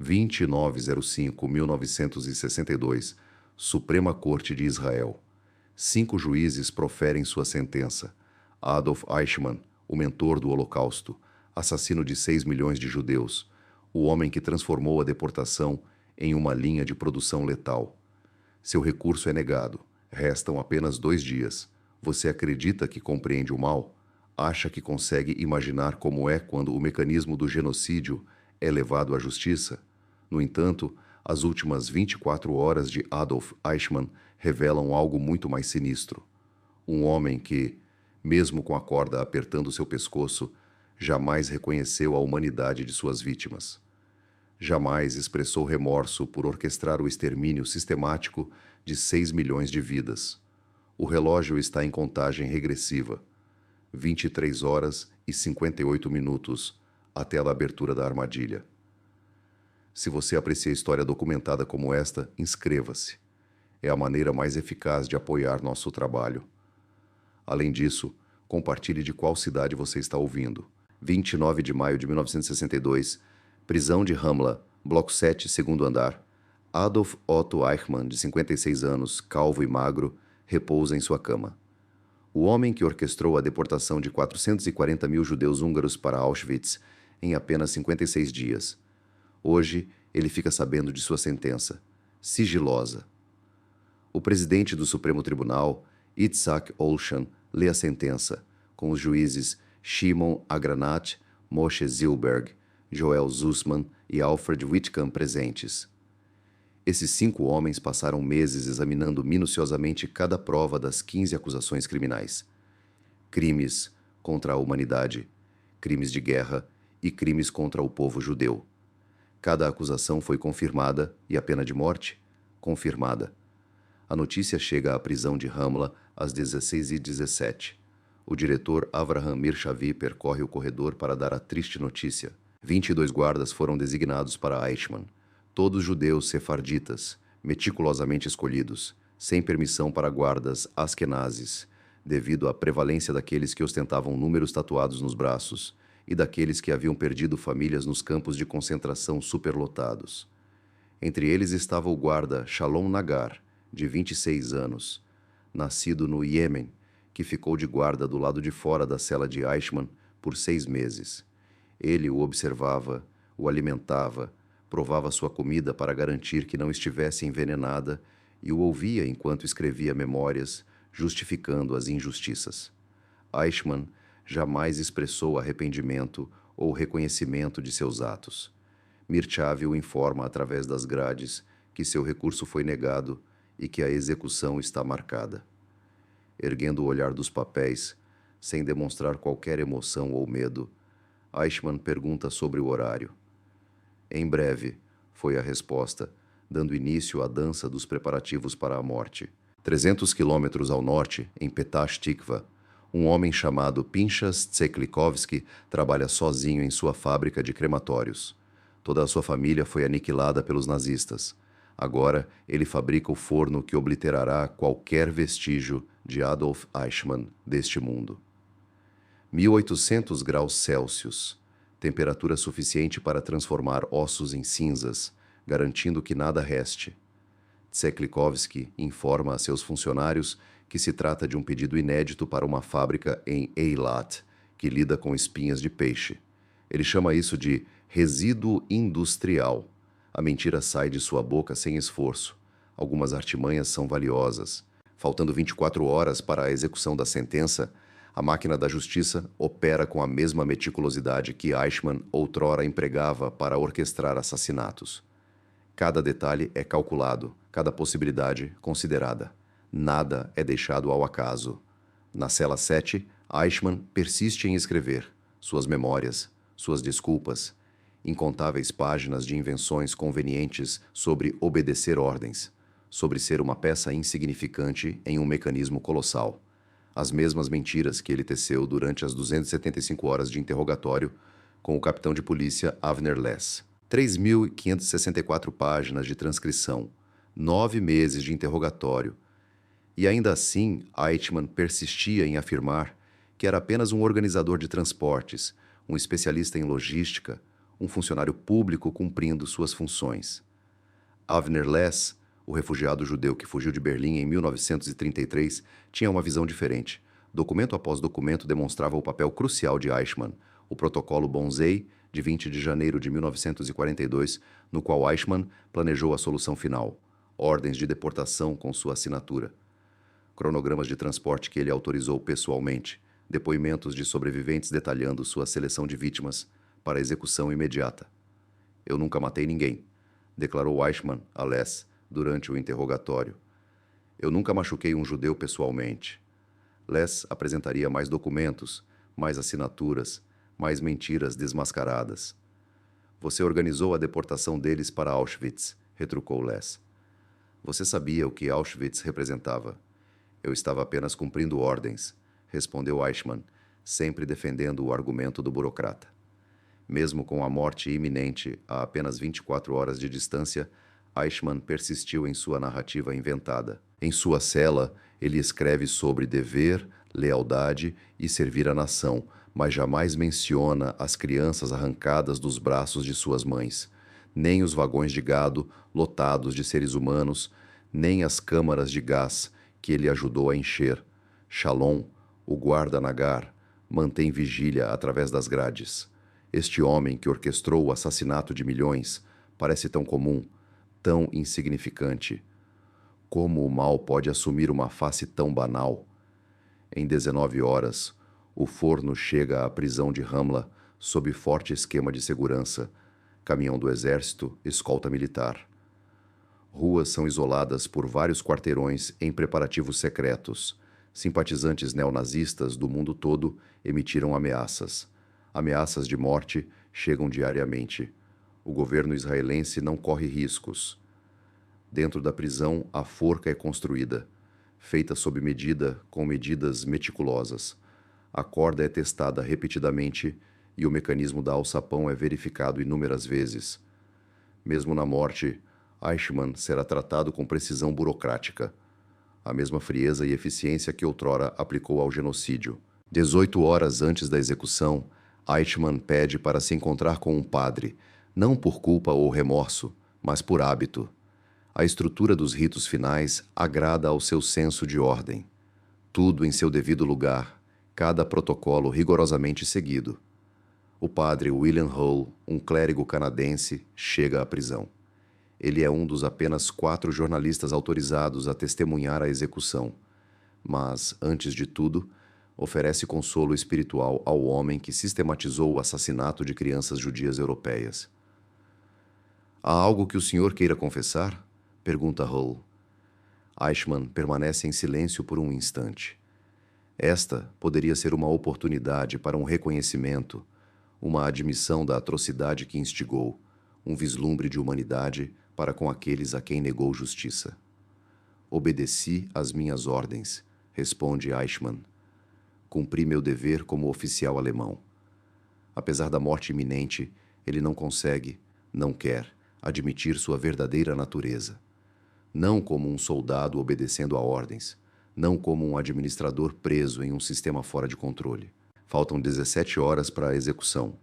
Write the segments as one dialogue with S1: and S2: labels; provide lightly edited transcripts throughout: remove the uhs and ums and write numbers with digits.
S1: 2905-1962, Suprema Corte de Israel. 5 juízes proferem sua sentença. Adolf Eichmann, o mentor do Holocausto, assassino de 6 milhões de judeus, o homem que transformou a deportação em uma linha de produção letal. Seu recurso é negado. Restam apenas 2 dias. Você acredita que compreende o mal? Acha que consegue imaginar como é quando o mecanismo do genocídio é levado à justiça? No entanto, as últimas 24 horas de Adolf Eichmann revelam algo muito mais sinistro. Um homem que, mesmo com a corda apertando seu pescoço, jamais reconheceu a humanidade de suas vítimas. Jamais expressou remorso por orquestrar o extermínio sistemático de 6 milhões de vidas. O relógio está em contagem regressiva. 23 horas e 58 minutos até a abertura da armadilha. Se você aprecia história documentada como esta, inscreva-se. É a maneira mais eficaz de apoiar nosso trabalho. Além disso, compartilhe de qual cidade você está ouvindo. 29 de maio de 1962, prisão de Ramla, bloco 7, segundo andar. Adolf Otto Eichmann, de 56 anos, calvo e magro, repousa em sua cama. O homem que orquestrou a deportação de 440 mil judeus húngaros para Auschwitz em apenas 56 dias. Hoje, ele fica sabendo de sua sentença, sigilosa. O presidente do Supremo Tribunal, Itzhak Olshan, lê a sentença, com os juízes Shimon Agranat, Moshe Zilberg, Joel Zussman e Alfred Whitcomb presentes. Esses 5 homens passaram meses examinando minuciosamente cada prova das 15 acusações criminais. Crimes contra a humanidade, crimes de guerra e crimes contra o povo judeu. Cada acusação foi confirmada e a pena de morte, confirmada. A notícia chega à prisão de Ramla às 16h17. O diretor Avraham Mirshavi percorre o corredor para dar a triste notícia. 22 guardas foram designados para Eichmann, todos judeus sefarditas, meticulosamente escolhidos, sem permissão para guardas askenazes, devido à prevalência daqueles que ostentavam números tatuados nos braços e daqueles que haviam perdido famílias nos campos de concentração superlotados. Entre eles estava o guarda Shalom Nagar, de 26 anos, nascido no Iêmen, que ficou de guarda do lado de fora da cela de Eichmann por 6 meses. Ele o observava, o alimentava, provava sua comida para garantir que não estivesse envenenada e o ouvia enquanto escrevia memórias, justificando as injustiças. Eichmann jamais expressou arrependimento ou reconhecimento de seus atos. Mirchavi o informa através das grades que seu recurso foi negado e que a execução está marcada. Erguendo o olhar dos papéis, sem demonstrar qualquer emoção ou medo, Eichmann pergunta sobre o horário. Em breve, foi a resposta, dando início à dança dos preparativos para a morte. 300 quilômetros ao norte, em Petash Tikva, um homem chamado Pinchas Tseklikovsky trabalha sozinho em sua fábrica de crematórios. Toda a sua família foi aniquilada pelos nazistas. Agora, ele fabrica o forno que obliterará qualquer vestígio de Adolf Eichmann deste mundo. 1800 graus Celsius, temperatura suficiente para transformar ossos em cinzas, garantindo que nada reste. Tseklikovsky informa a seus funcionários que se trata de um pedido inédito para uma fábrica em Eilat, que lida com espinhas de peixe. Ele chama isso de resíduo industrial. A mentira sai de sua boca sem esforço. Algumas artimanhas são valiosas. Faltando 24 horas para a execução da sentença, a máquina da justiça opera com a mesma meticulosidade que Eichmann outrora empregava para orquestrar assassinatos. Cada detalhe é calculado, cada possibilidade considerada. Nada é deixado ao acaso. Na cela 7, Eichmann persiste em escrever suas memórias, suas desculpas, incontáveis páginas de invenções convenientes sobre obedecer ordens, sobre ser uma peça insignificante em um mecanismo colossal. As mesmas mentiras que ele teceu durante as 275 horas de interrogatório com o capitão de polícia Avner Less. 3.564 páginas de transcrição, 9 meses de interrogatório. E ainda assim, Eichmann persistia em afirmar que era apenas um organizador de transportes, um especialista em logística, um funcionário público cumprindo suas funções. Avner Less, o refugiado judeu que fugiu de Berlim em 1933, tinha uma visão diferente. Documento após documento demonstrava o papel crucial de Eichmann, o protocolo Bonsey, de 20 de janeiro de 1942, no qual Eichmann planejou a solução final, ordens de deportação com sua assinatura, cronogramas de transporte que ele autorizou pessoalmente, depoimentos de sobreviventes detalhando sua seleção de vítimas para execução imediata. Eu nunca matei ninguém, declarou Eichmann a Less durante o interrogatório. Eu nunca machuquei um judeu pessoalmente. Less apresentaria mais documentos, mais assinaturas, mais mentiras desmascaradas. Você organizou a deportação deles para Auschwitz, retrucou Less. Você sabia o que Auschwitz representava. Eu estava apenas cumprindo ordens, respondeu Eichmann, sempre defendendo o argumento do burocrata. Mesmo com a morte iminente a apenas 24 horas de distância, Eichmann persistiu em sua narrativa inventada. Em sua cela, ele escreve sobre dever, lealdade e servir a nação, mas jamais menciona as crianças arrancadas dos braços de suas mães, nem os vagões de gado lotados de seres humanos, nem as câmaras de gás que ele ajudou a encher. Shalom, o guarda Nagar, mantém vigília através das grades. Este homem que orquestrou o assassinato de milhões parece tão comum, tão insignificante. Como o mal pode assumir uma face tão banal? Em 19 horas, o forno chega à prisão de Ramla sob forte esquema de segurança, caminhão do exército, escolta militar. Ruas são isoladas por vários quarteirões em preparativos secretos. Simpatizantes neonazistas do mundo todo emitiram ameaças. Ameaças de morte chegam diariamente. O governo israelense não corre riscos. Dentro da prisão, a forca é construída, feita sob medida, com medidas meticulosas. A corda é testada repetidamente e o mecanismo da alçapão é verificado inúmeras vezes. Mesmo na morte, Eichmann será tratado com precisão burocrática, a mesma frieza e eficiência que outrora aplicou ao genocídio. 18 horas antes da execução, Eichmann pede para se encontrar com um padre, não por culpa ou remorso, mas por hábito. A estrutura dos ritos finais agrada ao seu senso de ordem. Tudo em seu devido lugar, cada protocolo rigorosamente seguido. O padre William Hull, um clérigo canadense, chega à prisão. Ele é um dos apenas 4 jornalistas autorizados a testemunhar a execução. Mas, antes de tudo, oferece consolo espiritual ao homem que sistematizou o assassinato de crianças judias europeias. Há algo que o senhor queira confessar? Pergunta Hull. Eichmann permanece em silêncio por um instante. Esta poderia ser uma oportunidade para um reconhecimento, uma admissão da atrocidade que instigou, um vislumbre de humanidade para com aqueles a quem negou justiça. Obedeci às minhas ordens, responde Eichmann. Cumpri meu dever como oficial alemão. Apesar da morte iminente, ele não consegue, não quer, admitir sua verdadeira natureza. Não como um soldado obedecendo a ordens, não como um administrador preso em um sistema fora de controle. Faltam 17 horas para a execução.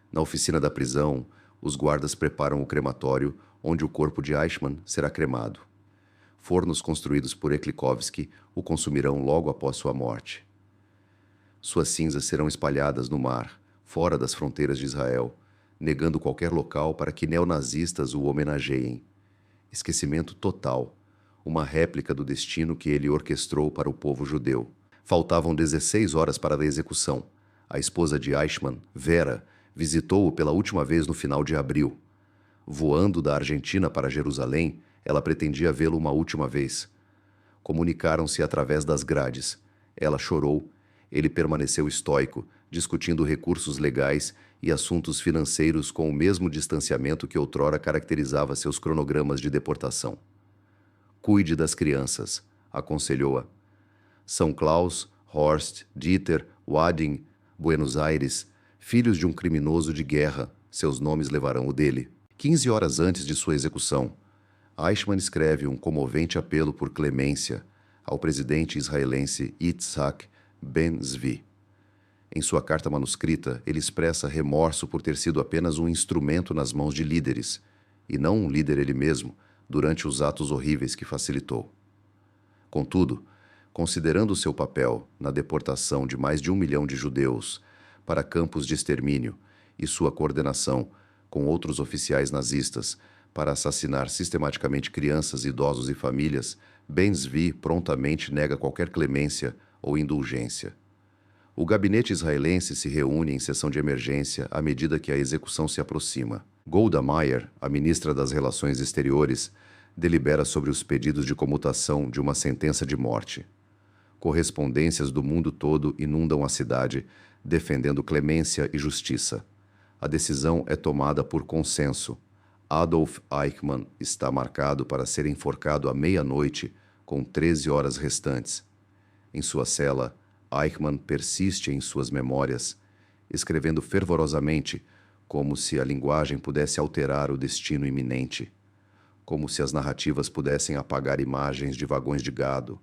S1: Na oficina da prisão, os guardas preparam o crematório, onde o corpo de Eichmann será cremado. Fornos construídos por Eklikovsky o consumirão logo após sua morte. Suas cinzas serão espalhadas no mar, fora das fronteiras de Israel, negando qualquer local para que neonazistas o homenageiem. Esquecimento total, uma réplica do destino que ele orquestrou para o povo judeu. Faltavam 16 horas para a execução. A esposa de Eichmann, Vera, visitou-o pela última vez no final de abril. Voando da Argentina para Jerusalém, ela pretendia vê-lo uma última vez. Comunicaram-se através das grades. Ela chorou, ele permaneceu estoico, discutindo recursos legais e assuntos financeiros com o mesmo distanciamento que outrora caracterizava seus cronogramas de deportação. Cuide das crianças, aconselhou-a. São Claus, Horst, Dieter, Wading, Buenos Aires, filhos de um criminoso de guerra, seus nomes levarão o dele. 15 horas antes de sua execução, Eichmann escreve um comovente apelo por clemência ao presidente israelense Yitzhak Ben-Zvi. Em sua carta manuscrita, ele expressa remorso por ter sido apenas um instrumento nas mãos de líderes, e não um líder ele mesmo, durante os atos horríveis que facilitou. Contudo, considerando seu papel na deportação de mais de 1 milhão de judeus para campos de extermínio e sua coordenação com outros oficiais nazistas para assassinar sistematicamente crianças, idosos e famílias, Ben-Zvi prontamente nega qualquer clemência ou indulgência. O gabinete israelense se reúne em sessão de emergência à medida que a execução se aproxima. Golda Meir, a ministra das Relações Exteriores, delibera sobre os pedidos de comutação de uma sentença de morte. Correspondências do mundo todo inundam a cidade, defendendo clemência e justiça. A decisão é tomada por consenso. Adolf Eichmann está marcado para ser enforcado à meia-noite, com 13 horas restantes. Em sua cela, Eichmann persiste em suas memórias, escrevendo fervorosamente, como se a linguagem pudesse alterar o destino iminente, como se as narrativas pudessem apagar imagens de vagões de gado,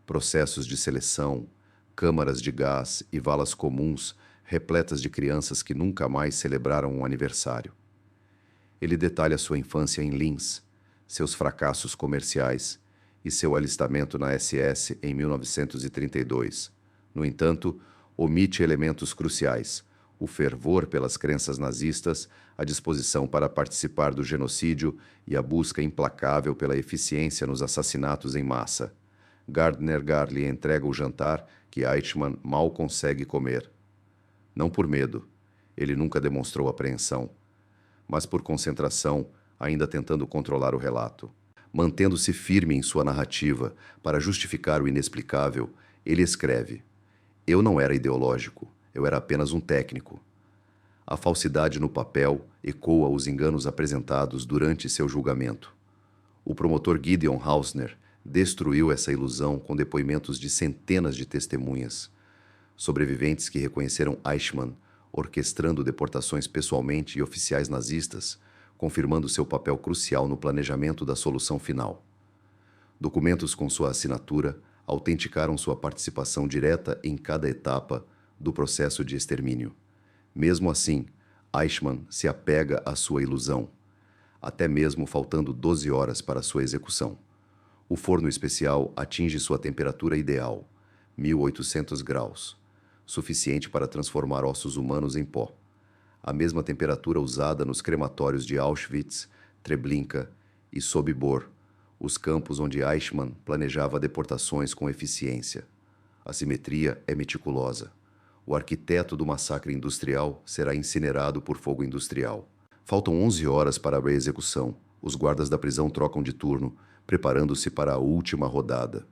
S1: processos de seleção, câmaras de gás e valas comuns repletas de crianças que nunca mais celebraram um aniversário. Ele detalha sua infância em Linz, seus fracassos comerciais e seu alistamento na SS em 1932. No entanto, omite elementos cruciais: o fervor pelas crenças nazistas, a disposição para participar do genocídio e a busca implacável pela eficiência nos assassinatos em massa. Gardner lhe entrega o jantar que Eichmann mal consegue comer. Não por medo, ele nunca demonstrou apreensão, mas por concentração, ainda tentando controlar o relato. Mantendo-se firme em sua narrativa para justificar o inexplicável, ele escreve: "Eu não era ideológico, eu era apenas um técnico." A falsidade no papel ecoa os enganos apresentados durante seu julgamento. O promotor Gideon Hausner destruiu essa ilusão com depoimentos de centenas de testemunhas, sobreviventes que reconheceram Eichmann orquestrando deportações pessoalmente e oficiais nazistas, confirmando seu papel crucial no planejamento da solução final. Documentos com sua assinatura autenticaram sua participação direta em cada etapa do processo de extermínio. Mesmo assim, Eichmann se apega à sua ilusão, até mesmo faltando 12 horas para sua execução. O forno especial atinge sua temperatura ideal, 1800 graus, suficiente para transformar ossos humanos em pó. A mesma temperatura usada nos crematórios de Auschwitz, Treblinka e Sobibor, os campos onde Eichmann planejava deportações com eficiência. A simetria é meticulosa. O arquiteto do massacre industrial será incinerado por fogo industrial. Faltam 11 horas para a execução. Os guardas da prisão trocam de turno, preparando-se para a última rodada.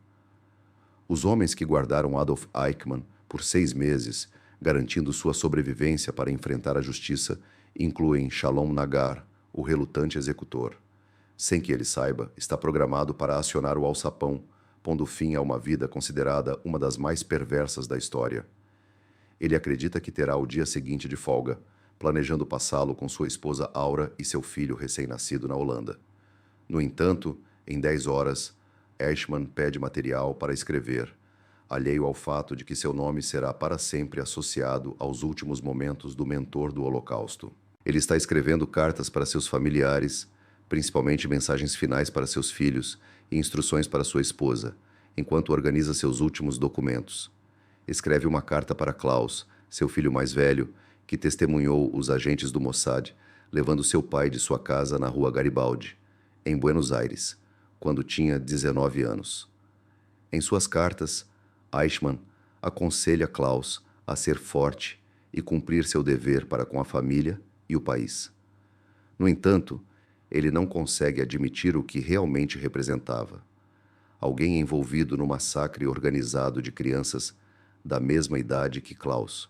S1: Os homens que guardaram Adolf Eichmann por 6 meses, garantindo sua sobrevivência para enfrentar a justiça, incluem Shalom Nagar, o relutante executor. Sem que ele saiba, está programado para acionar o alçapão, pondo fim a uma vida considerada uma das mais perversas da história. Ele acredita que terá o dia seguinte de folga, planejando passá-lo com sua esposa Aura e seu filho recém-nascido na Holanda. No entanto, em 10 horas, Eichmann pede material para escrever, alheio ao fato de que seu nome será para sempre associado aos últimos momentos do mentor do Holocausto. Ele está escrevendo cartas para seus familiares, principalmente mensagens finais para seus filhos e instruções para sua esposa, enquanto organiza seus últimos documentos. Escreve uma carta para Klaus, seu filho mais velho, que testemunhou os agentes do Mossad, levando seu pai de sua casa na rua Garibaldi, em Buenos Aires, quando tinha 19 anos. Em suas cartas, Eichmann aconselha Klaus a ser forte e cumprir seu dever para com a família e o país. No entanto, ele não consegue admitir o que realmente representava: alguém envolvido no massacre organizado de crianças da mesma idade que Klaus.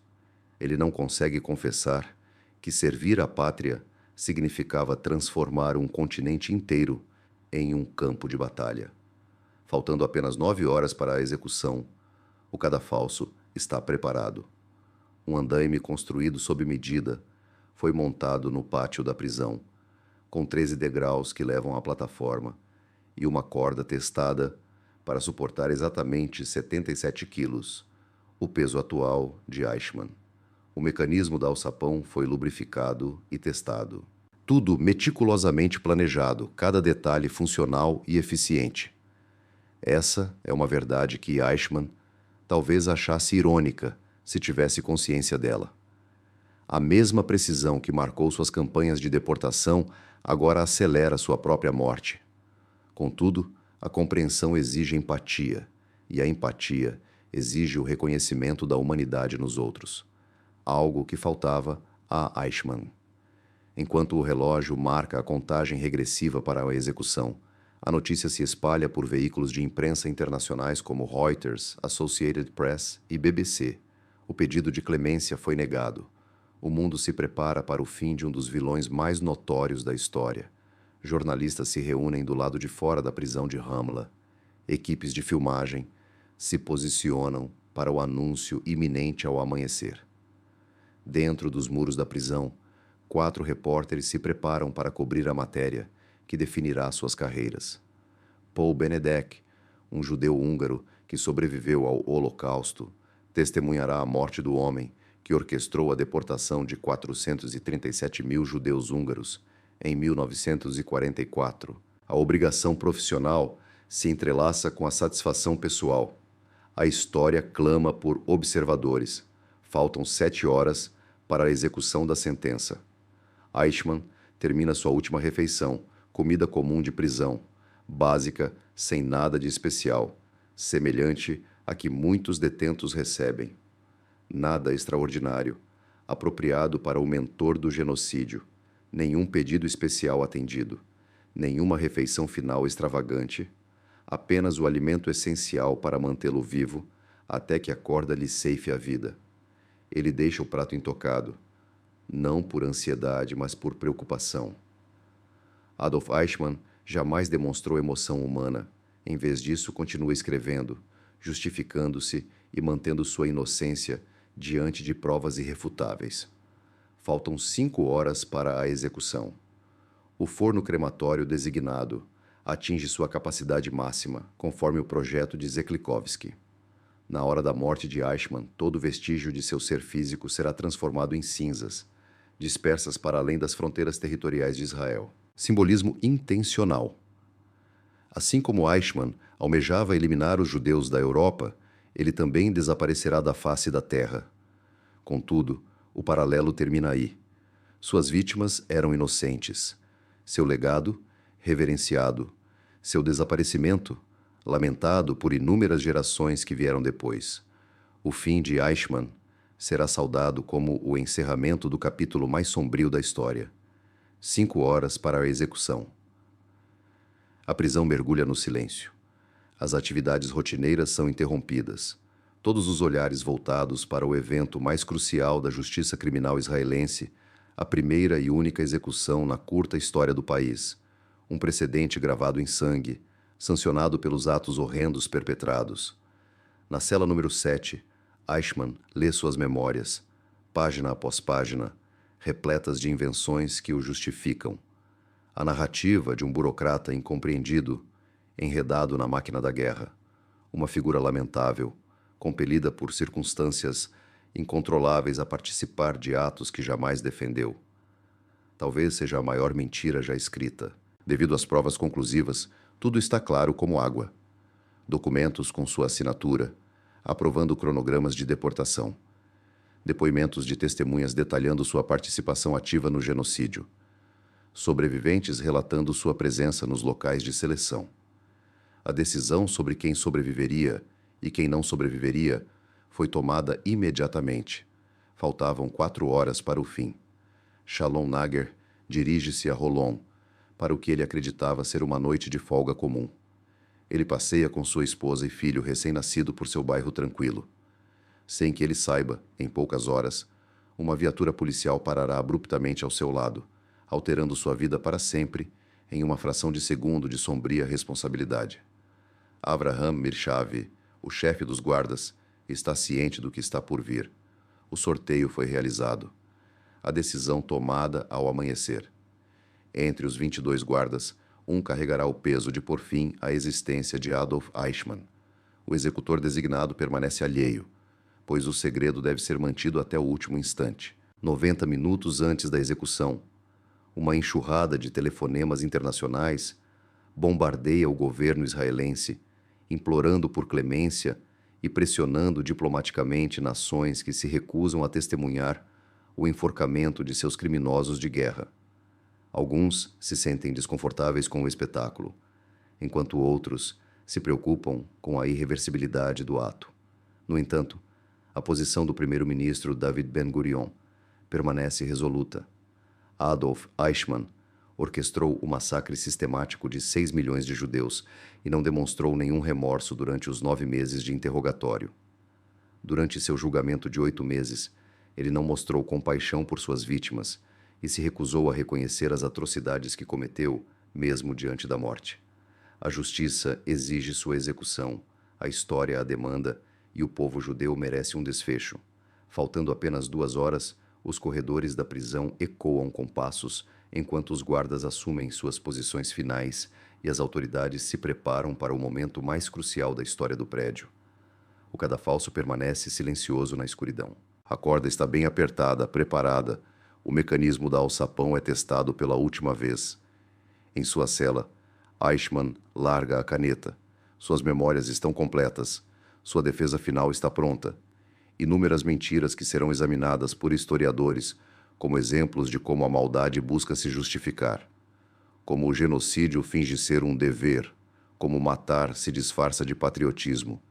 S1: Ele não consegue confessar que servir à pátria significava transformar um continente inteiro em um campo de batalha. Faltando apenas 9 horas para a execução, o cadafalso está preparado. Um andaime construído sob medida foi montado no pátio da prisão, com 13 degraus que levam à plataforma e uma corda testada para suportar exatamente 77 quilos, o peso atual de Eichmann. O mecanismo da alçapão foi lubrificado e testado. Tudo meticulosamente planejado, cada detalhe funcional e eficiente. Essa é uma verdade que Eichmann talvez achasse irônica se tivesse consciência dela. A mesma precisão que marcou suas campanhas de deportação agora acelera sua própria morte. Contudo, a compreensão exige empatia, e a empatia exige o reconhecimento da humanidade nos outros, algo que faltava a Eichmann. Enquanto o relógio marca a contagem regressiva para a execução, a notícia se espalha por veículos de imprensa internacionais como Reuters, Associated Press e BBC. O pedido de clemência foi negado. O mundo se prepara para o fim de um dos vilões mais notórios da história. Jornalistas se reúnem do lado de fora da prisão de Ramla. Equipes de filmagem se posicionam para o anúncio iminente ao amanhecer. Dentro dos muros da prisão, 4 repórteres se preparam para cobrir a matéria que definirá suas carreiras. Paul Benedek, um judeu húngaro que sobreviveu ao Holocausto, testemunhará a morte do homem que orquestrou a deportação de 437 mil judeus húngaros em 1944. A obrigação profissional se entrelaça com a satisfação pessoal. A história clama por observadores. Faltam 7 horas para a execução da sentença. Eichmann termina sua última refeição, comida comum de prisão, básica, sem nada de especial, semelhante a que muitos detentos recebem. Nada extraordinário, apropriado para o mentor do genocídio, nenhum pedido especial atendido, nenhuma refeição final extravagante, apenas o alimento essencial para mantê-lo vivo até que a corda lhe ceife a vida. Ele deixa o prato intocado, não por ansiedade, mas por preocupação. Adolf Eichmann jamais demonstrou emoção humana. Em vez disso, continua escrevendo, justificando-se e mantendo sua inocência diante de provas irrefutáveis. Faltam 5 horas para a execução. O forno crematório designado atinge sua capacidade máxima, conforme o projeto de Zeklikovsky. Na hora da morte de Eichmann, todo vestígio de seu ser físico será transformado em cinzas, dispersas para além das fronteiras territoriais de Israel. Simbolismo intencional. Assim como Eichmann almejava eliminar os judeus da Europa, ele também desaparecerá da face da terra. Contudo, o paralelo termina aí. Suas vítimas eram inocentes. Seu legado, reverenciado. Seu desaparecimento, lamentado por inúmeras gerações que vieram depois. O fim de Eichmann será saudado como o encerramento do capítulo mais sombrio da história. 5 horas para a execução. A prisão mergulha no silêncio. As atividades rotineiras são interrompidas. Todos os olhares voltados para o evento mais crucial da justiça criminal israelense, a primeira e única execução na curta história do país. Um precedente gravado em sangue, sancionado pelos atos horrendos perpetrados. Na cela número 7, Eichmann lê suas memórias, página após página, repletas de invenções que o justificam. A narrativa de um burocrata incompreendido, enredado na máquina da guerra. Uma figura lamentável, compelida por circunstâncias incontroláveis a participar de atos que jamais defendeu. Talvez seja a maior mentira já escrita. Devido às provas conclusivas, tudo está claro como água. Documentos com sua assinatura, aprovando cronogramas de deportação. Depoimentos de testemunhas detalhando sua participação ativa no genocídio. Sobreviventes relatando sua presença nos locais de seleção. A decisão sobre quem sobreviveria e quem não sobreviveria foi tomada imediatamente. Faltavam 4 horas para o fim. Shalom Nager dirige-se a Holon, para o que ele acreditava ser uma noite de folga comum. Ele passeia com sua esposa e filho recém-nascido por seu bairro tranquilo. Sem que ele saiba, em poucas horas, uma viatura policial parará abruptamente ao seu lado, alterando sua vida para sempre em uma fração de segundo de sombria responsabilidade. Avraham Mirshavi, o chefe dos guardas, está ciente do que está por vir. O sorteio foi realizado. A decisão tomada ao amanhecer. Entre os 22 guardas, um carregará o peso de pôr fim à existência de Adolf Eichmann. O executor designado permanece alheio, pois o segredo deve ser mantido até o último instante. 90 minutos antes da execução, uma enxurrada de telefonemas internacionais bombardeia o governo israelense, implorando por clemência e pressionando diplomaticamente nações que se recusam a testemunhar o enforcamento de seus criminosos de guerra. Alguns se sentem desconfortáveis com o espetáculo, enquanto outros se preocupam com a irreversibilidade do ato. No entanto, a posição do primeiro-ministro David Ben-Gurion permanece resoluta. Adolf Eichmann orquestrou o massacre sistemático de 6 milhões de judeus e não demonstrou nenhum remorso durante os 9 meses de interrogatório. Durante seu julgamento de 8 meses, ele não mostrou compaixão por suas vítimas e se recusou a reconhecer as atrocidades que cometeu, mesmo diante da morte. A justiça exige sua execução, a história a demanda e o povo judeu merece um desfecho. Faltando apenas 2 horas, os corredores da prisão ecoam com passos enquanto os guardas assumem suas posições finais e as autoridades se preparam para o momento mais crucial da história do prédio. O cadafalso permanece silencioso na escuridão. A corda está bem apertada, preparada. O mecanismo da alçapão é testado pela última vez. Em sua cela, Eichmann larga a caneta. Suas memórias estão completas. Sua defesa final está pronta. Inúmeras mentiras que serão examinadas por historiadores como exemplos de como a maldade busca se justificar. Como o genocídio finge ser um dever, como matar se disfarça de patriotismo.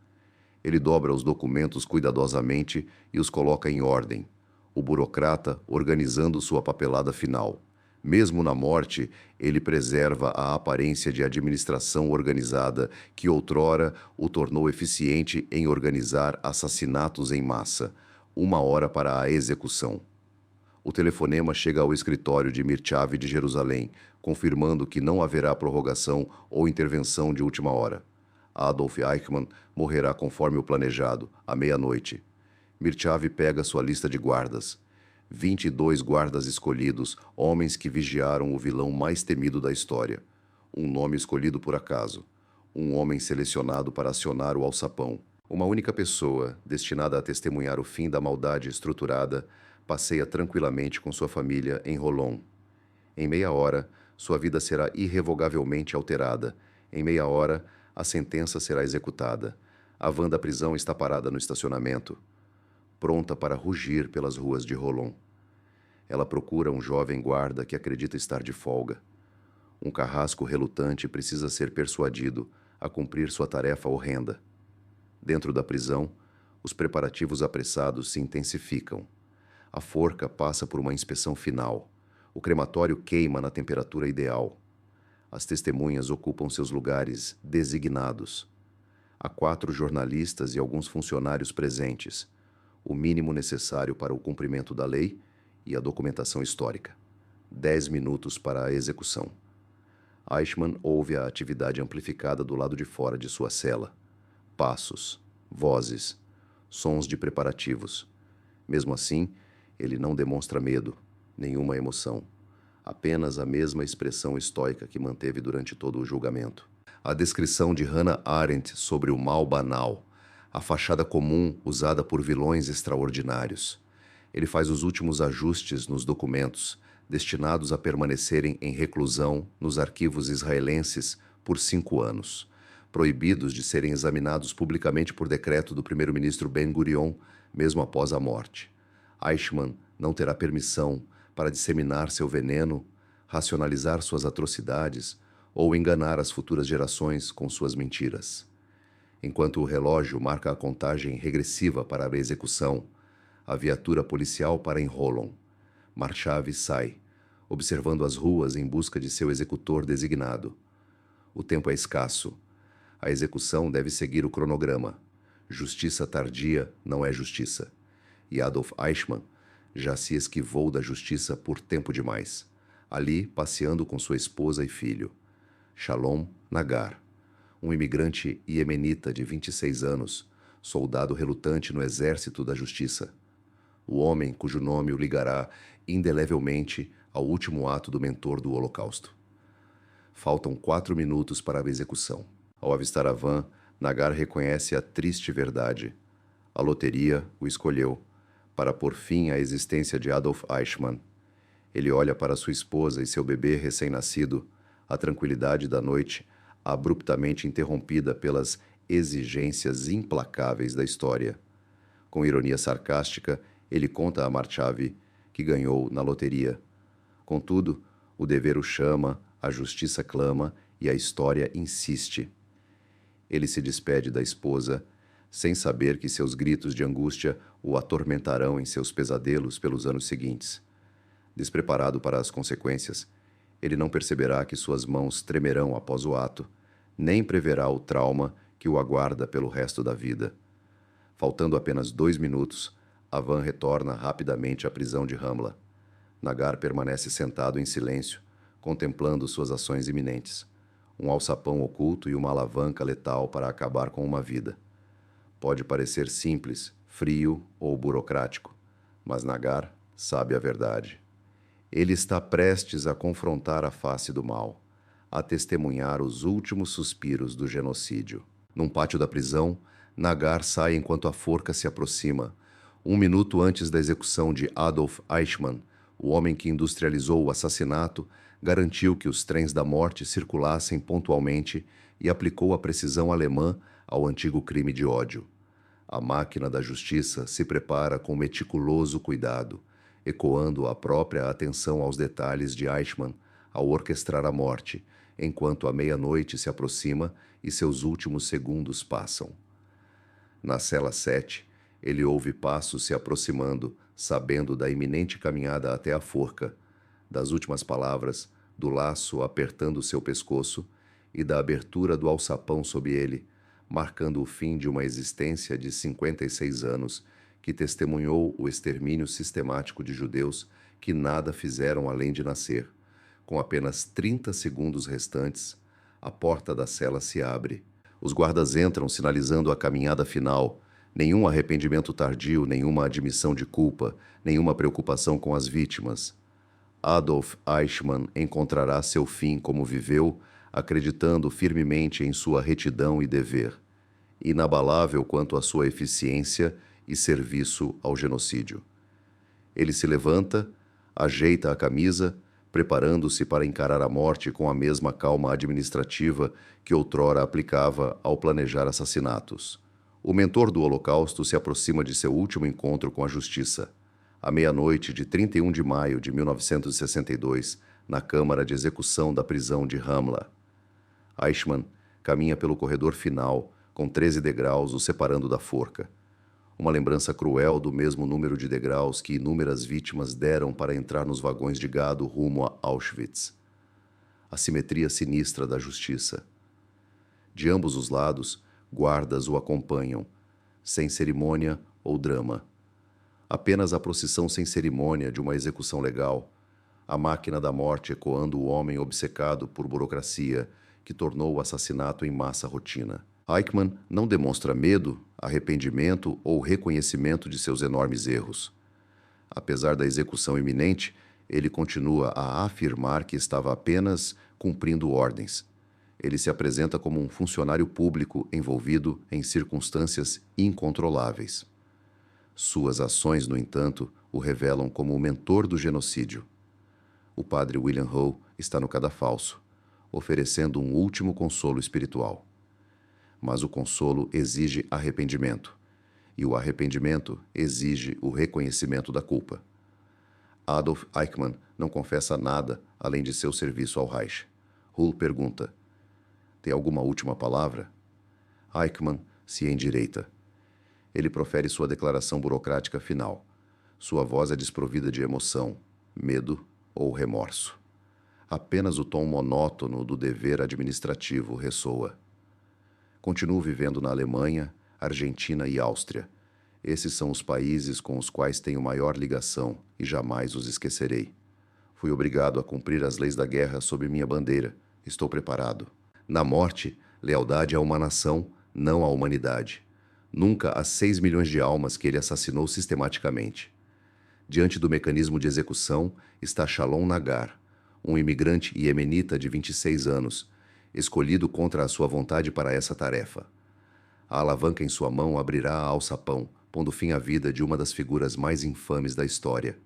S1: Ele dobra os documentos cuidadosamente e os coloca em ordem, o burocrata organizando sua papelada final. Mesmo na morte, ele preserva a aparência de administração organizada que outrora o tornou eficiente em organizar assassinatos em massa, 1 hora para a execução. O telefonema chega ao escritório de Mirchav de Jerusalém, confirmando que não haverá prorrogação ou intervenção de última hora. Adolf Eichmann morrerá conforme o planejado, à meia-noite. Mirchav pega sua lista de guardas. 22 guardas escolhidos, homens que vigiaram o vilão mais temido da história. Um nome escolhido por acaso. Um homem selecionado para acionar o alçapão. Uma única pessoa, destinada a testemunhar o fim da maldade estruturada, passeia tranquilamente com sua família em Holon. Em meia hora, sua vida será irrevogavelmente alterada. Em meia hora, a sentença será executada. A van da prisão está parada no estacionamento, pronta para rugir pelas ruas de Holon. Ela procura um jovem guarda que acredita estar de folga. Um carrasco relutante precisa ser persuadido a cumprir sua tarefa horrenda. Dentro da prisão, os preparativos apressados se intensificam. A forca passa por uma inspeção final. O crematório queima na temperatura ideal. As testemunhas ocupam seus lugares designados. Há 4 jornalistas e alguns funcionários presentes, o mínimo necessário para o cumprimento da lei e a documentação histórica. 10 minutos para a execução. Eichmann ouve a atividade amplificada do lado de fora de sua cela. Passos, vozes, sons de preparativos. Mesmo assim, ele não demonstra medo, nenhuma emoção. Apenas a mesma expressão estoica que manteve durante todo o julgamento. A descrição de Hannah Arendt sobre o mal banal, a fachada comum usada por vilões extraordinários. Ele faz os últimos ajustes nos documentos, destinados a permanecerem em reclusão nos arquivos israelenses por 5 anos, proibidos de serem examinados publicamente por decreto do primeiro-ministro Ben-Gurion, mesmo após a morte. Eichmann não terá permissão para disseminar seu veneno, racionalizar suas atrocidades ou enganar as futuras gerações com suas mentiras. Enquanto o relógio marca a contagem regressiva para a execução, a viatura policial para em Holon. Marchav sai, observando as ruas em busca de seu executor designado. O tempo é escasso. A execução deve seguir o cronograma. Justiça tardia não é justiça. E Adolf Eichmann já se esquivou da justiça por tempo demais, ali passeando com sua esposa e filho. Shalom Nagar, um imigrante iemenita de 26 anos, soldado relutante no exército da justiça. O homem cujo nome o ligará indelevelmente ao último ato do mentor do Holocausto. Faltam 4 minutos para a execução. Ao avistar a van, Nagar reconhece a triste verdade. A loteria o escolheu para pôr fim à existência de Adolf Eichmann. Ele olha para sua esposa e seu bebê recém-nascido, a tranquilidade da noite abruptamente interrompida pelas exigências implacáveis da história. Com ironia sarcástica, ele conta a Marchavi que ganhou na loteria. Contudo, o dever o chama, a justiça clama e a história insiste. Ele se despede da esposa, sem saber que seus gritos de angústia o atormentarão em seus pesadelos pelos anos seguintes. Despreparado para as consequências, ele não perceberá que suas mãos tremerão após o ato, nem preverá o trauma que o aguarda pelo resto da vida. Faltando apenas 2 minutos, a van retorna rapidamente à prisão de Ramla. Nagar permanece sentado em silêncio, contemplando suas ações iminentes. Um alçapão oculto e uma alavanca letal para acabar com uma vida. Pode parecer simples, frio ou burocrático, mas Nagar sabe a verdade. Ele está prestes a confrontar a face do mal, a testemunhar os últimos suspiros do genocídio. Num pátio da prisão, Nagar sai enquanto a forca se aproxima. 1 minuto antes da execução de Adolf Eichmann, o homem que industrializou o assassinato garantiu que os trens da morte circulassem pontualmente e aplicou a precisão alemã ao antigo crime de ódio. A máquina da justiça se prepara com meticuloso cuidado, ecoando a própria atenção aos detalhes de Eichmann ao orquestrar a morte, enquanto a meia-noite se aproxima e seus últimos segundos passam. Na cela 7, ele ouve passos se aproximando, sabendo da iminente caminhada até a forca, das últimas palavras, do laço apertando seu pescoço e da abertura do alçapão sob ele, marcando o fim de uma existência de 56 anos que testemunhou o extermínio sistemático de judeus que nada fizeram além de nascer. Com apenas 30 segundos restantes, a porta da cela se abre. Os guardas entram, sinalizando a caminhada final. Nenhum arrependimento tardio, nenhuma admissão de culpa, nenhuma preocupação com as vítimas. Adolf Eichmann encontrará seu fim como viveu, acreditando firmemente em sua retidão e dever, inabalável quanto à sua eficiência e serviço ao genocídio. Ele se levanta, ajeita a camisa, preparando-se para encarar a morte com a mesma calma administrativa que outrora aplicava ao planejar assassinatos. O mentor do Holocausto se aproxima de seu último encontro com a justiça. À meia-noite de 31 de maio de 1962, na câmara de execução da prisão de Ramla. Eichmann caminha pelo corredor final, com 13 degraus o separando da forca. Uma lembrança cruel do mesmo número de degraus que inúmeras vítimas deram para entrar nos vagões de gado rumo a Auschwitz. A simetria sinistra da justiça. De ambos os lados, guardas o acompanham, sem cerimônia ou drama. Apenas a procissão sem cerimônia de uma execução legal, a máquina da morte ecoando o homem obcecado por burocracia que tornou o assassinato em massa rotina. Eichmann não demonstra medo, arrependimento ou reconhecimento de seus enormes erros. Apesar da execução iminente, ele continua a afirmar que estava apenas cumprindo ordens. Ele se apresenta como um funcionário público envolvido em circunstâncias incontroláveis. Suas ações, no entanto, o revelam como o mentor do genocídio. O padre William Ho está no cadafalso, oferecendo um último consolo espiritual. Mas o consolo exige arrependimento, e o arrependimento exige o reconhecimento da culpa. Adolf Eichmann não confessa nada além de seu serviço ao Reich. Hull pergunta: tem alguma última palavra? Eichmann se endireita. Ele profere sua declaração burocrática final. Sua voz é desprovida de emoção, medo ou remorso. Apenas o tom monótono do dever administrativo ressoa. Continuo vivendo na Alemanha, Argentina e Áustria. Esses são os países com os quais tenho maior ligação e jamais os esquecerei. Fui obrigado a cumprir as leis da guerra sob minha bandeira. Estou preparado. Na morte, lealdade a uma nação, não à humanidade. Nunca às 6 milhões de almas que ele assassinou sistematicamente. Diante do mecanismo de execução está Shalom Nagar, um imigrante iemenita de 26 anos, escolhido contra a sua vontade para essa tarefa. A alavanca em sua mão abrirá a alçapão, pondo fim à vida de uma das figuras mais infames da história.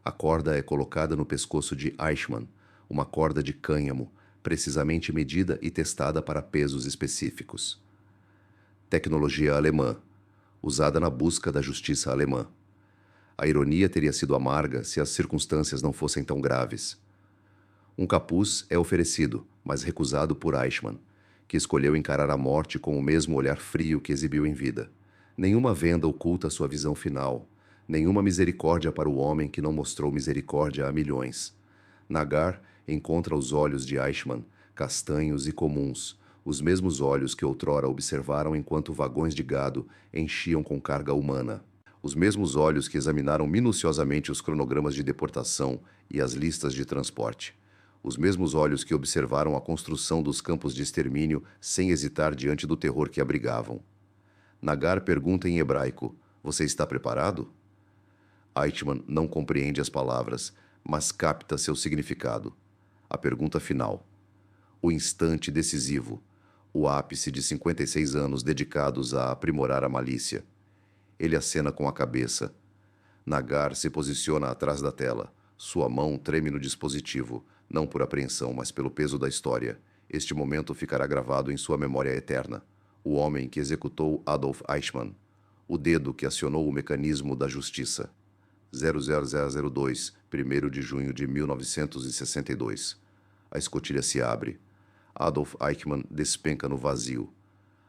S1: A corda é colocada no pescoço de Eichmann, uma corda de cânhamo, precisamente medida e testada para pesos específicos. Tecnologia alemã, usada na busca da justiça alemã. A ironia teria sido amarga se as circunstâncias não fossem tão graves. Um capuz é oferecido, mas recusado por Eichmann, que escolheu encarar a morte com o mesmo olhar frio que exibiu em vida. Nenhuma venda oculta sua visão final, nenhuma misericórdia para o homem que não mostrou misericórdia a milhões. Nagar encontra os olhos de Eichmann, castanhos e comuns, os mesmos olhos que outrora observaram enquanto vagões de gado enchiam com carga humana. Os mesmos olhos que examinaram minuciosamente os cronogramas de deportação e as listas de transporte. Os mesmos olhos que observaram a construção dos campos de extermínio sem hesitar diante do terror que abrigavam. Nagar pergunta em hebraico: "Você está preparado?" Eichmann não compreende as palavras, mas capta seu significado. A pergunta final. O instante decisivo. O ápice de 56 anos dedicados a aprimorar a malícia. Ele acena com a cabeça. Nagar se posiciona atrás da tela. Sua mão treme no dispositivo, não por apreensão, mas pelo peso da história. Este momento ficará gravado em sua memória eterna. O homem que executou Adolf Eichmann. O dedo que acionou o mecanismo da justiça. 00002, 1º de junho de 1962. A escotilha se abre. Adolf Eichmann despenca no vazio.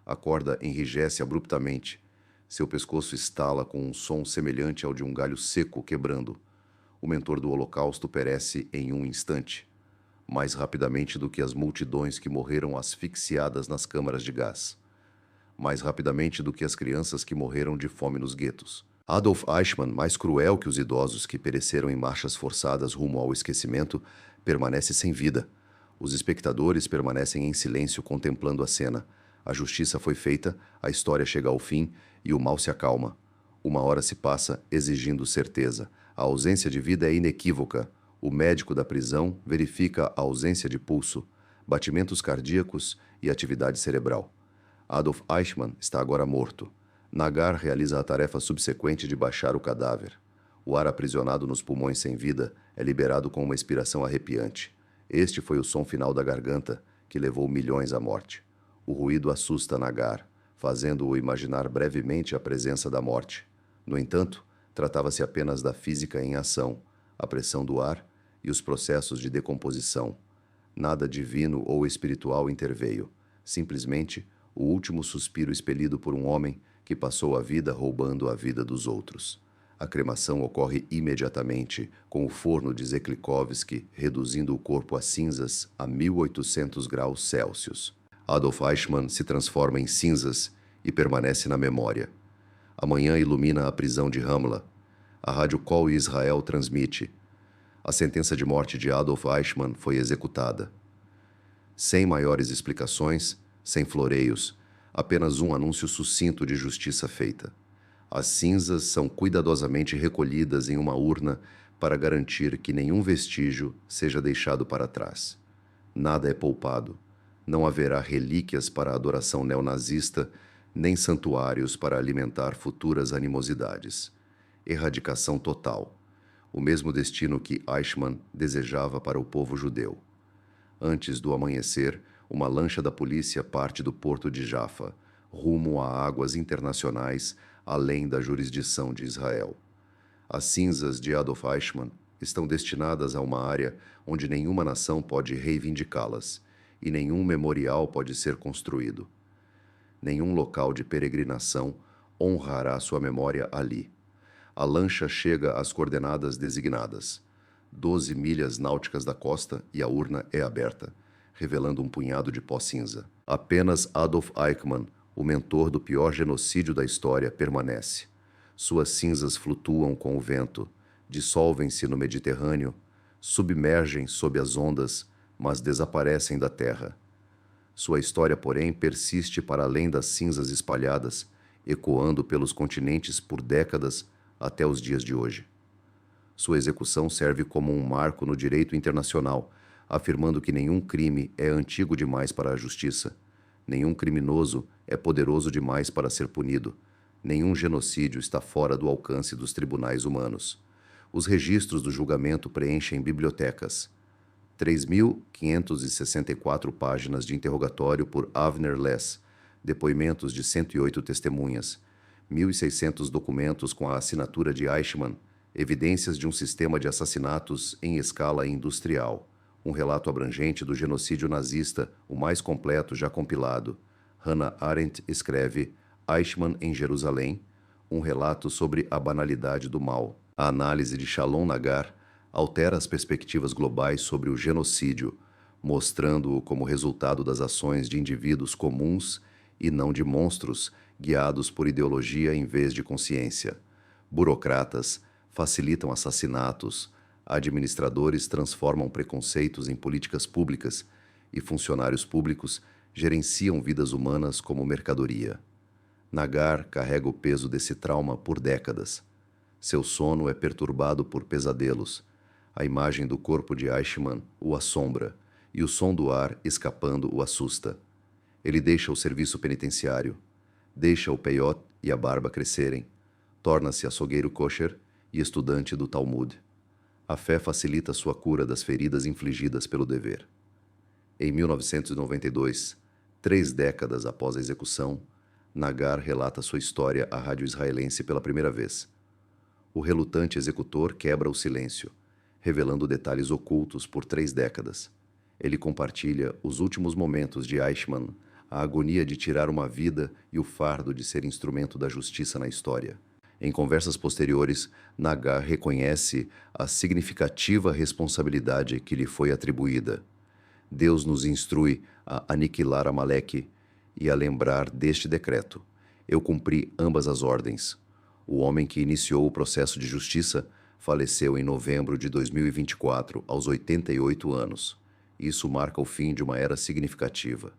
S1: A corda enrijece abruptamente. Seu pescoço estala com um som semelhante ao de um galho seco quebrando. O mentor do Holocausto perece em um instante, mais rapidamente do que as multidões que morreram asfixiadas nas câmaras de gás, mais rapidamente do que as crianças que morreram de fome nos guetos. Adolf Eichmann, mais cruel que os idosos que pereceram em marchas forçadas rumo ao esquecimento, permanece sem vida. Os espectadores permanecem em silêncio contemplando a cena. A justiça foi feita, a história chega ao fim e o mal se acalma. Uma hora se passa exigindo certeza. A ausência de vida é inequívoca. O médico da prisão verifica a ausência de pulso, batimentos cardíacos e atividade cerebral. Adolf Eichmann está agora morto. Nagar realiza a tarefa subsequente de baixar o cadáver. O ar aprisionado nos pulmões sem vida é liberado com uma expiração arrepiante. Este foi o som final da garganta que levou milhões à morte. O ruído assusta Nagar, fazendo-o imaginar brevemente a presença da morte. No entanto, tratava-se apenas da física em ação, a pressão do ar e os processos de decomposição. Nada divino ou espiritual interveio. Simplesmente, o último suspiro expelido por um homem que passou a vida roubando a vida dos outros. A cremação ocorre imediatamente, com o forno de Zeklikovsky reduzindo o corpo a cinzas a 1800 graus Celsius. Adolf Eichmann se transforma em cinzas e permanece na memória. Amanhã ilumina a prisão de Ramla. A Rádio Kol Israel transmite. A sentença de morte de Adolf Eichmann foi executada. Sem maiores explicações, sem floreios, apenas um anúncio sucinto de justiça feita. As cinzas são cuidadosamente recolhidas em uma urna para garantir que nenhum vestígio seja deixado para trás. Nada é poupado. Não haverá relíquias para a adoração neonazista, nem santuários para alimentar futuras animosidades. Erradicação total. O mesmo destino que Eichmann desejava para o povo judeu. Antes do amanhecer, uma lancha da polícia parte do porto de Jaffa, rumo a águas internacionais além da jurisdição de Israel. As cinzas de Adolf Eichmann estão destinadas a uma área onde nenhuma nação pode reivindicá-las e nenhum memorial pode ser construído. Nenhum local de peregrinação honrará sua memória ali. A lancha chega às coordenadas designadas, 12 milhas náuticas da costa, e a urna é aberta, revelando um punhado de pó cinza. Apenas Adolf Eichmann, o mentor do pior genocídio da história, permanece. Suas cinzas flutuam com o vento, dissolvem-se no Mediterrâneo, submergem sob as ondas, mas desaparecem da terra. Sua história, porém, persiste para além das cinzas espalhadas, ecoando pelos continentes por décadas até os dias de hoje. Sua execução serve como um marco no direito internacional, afirmando que nenhum crime é antigo demais para a justiça, nenhum criminoso é poderoso demais para ser punido, Nenhum genocídio está fora do alcance dos tribunais humanos. Os registros do julgamento preenchem bibliotecas. 3.564 páginas de interrogatório por Avner Less, depoimentos de 108 testemunhas, 1.600 documentos com a assinatura de Eichmann, evidências de um sistema de assassinatos em escala industrial, um relato abrangente do genocídio nazista, o mais completo já compilado. Hannah Arendt escreve Eichmann em Jerusalém, um relato sobre a banalidade do mal. A análise de Shalom Nagar altera as perspectivas globais sobre o genocídio, mostrando-o como resultado das ações de indivíduos comuns e não de monstros guiados por ideologia em vez de consciência. Burocratas facilitam assassinatos, administradores transformam preconceitos em políticas públicas e funcionários públicos gerenciam vidas humanas como mercadoria. Nagar carrega o peso desse trauma por décadas. Seu sono é perturbado por pesadelos. A imagem do corpo de Eichmann o assombra e o som do ar escapando o assusta. Ele deixa o serviço penitenciário, deixa o peiot e a barba crescerem, torna-se açougueiro kosher e estudante do Talmud. A fé facilita sua cura das feridas infligidas pelo dever. Em 1992, 3 décadas após a execução, Nagar relata sua história à rádio israelense pela primeira vez. O relutante executor quebra o silêncio, revelando detalhes ocultos por 3 décadas. Ele compartilha os últimos momentos de Eichmann, a agonia de tirar uma vida e o fardo de ser instrumento da justiça na história. Em conversas posteriores, Nagar reconhece a significativa responsabilidade que lhe foi atribuída. Deus nos instrui a aniquilar Amaleque e a lembrar deste decreto. Eu cumpri ambas as ordens. O homem que iniciou o processo de justiça faleceu em novembro de 2024, aos 88 anos. Isso marca o fim de uma era significativa.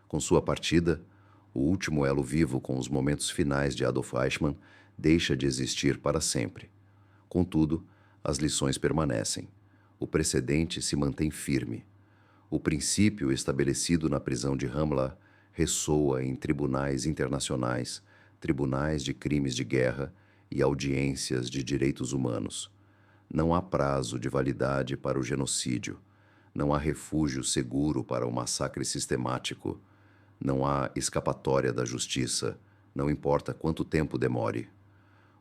S1: Com sua partida, o último elo vivo com os momentos finais de Adolf Eichmann deixa de existir para sempre. Contudo, as lições permanecem. O precedente se mantém firme. O princípio estabelecido na prisão de Ramla ressoa em tribunais internacionais, tribunais de crimes de guerra e audiências de direitos humanos. Não há prazo de validade para o genocídio. Não há refúgio seguro para o massacre sistemático. Não há escapatória da justiça, não importa quanto tempo demore.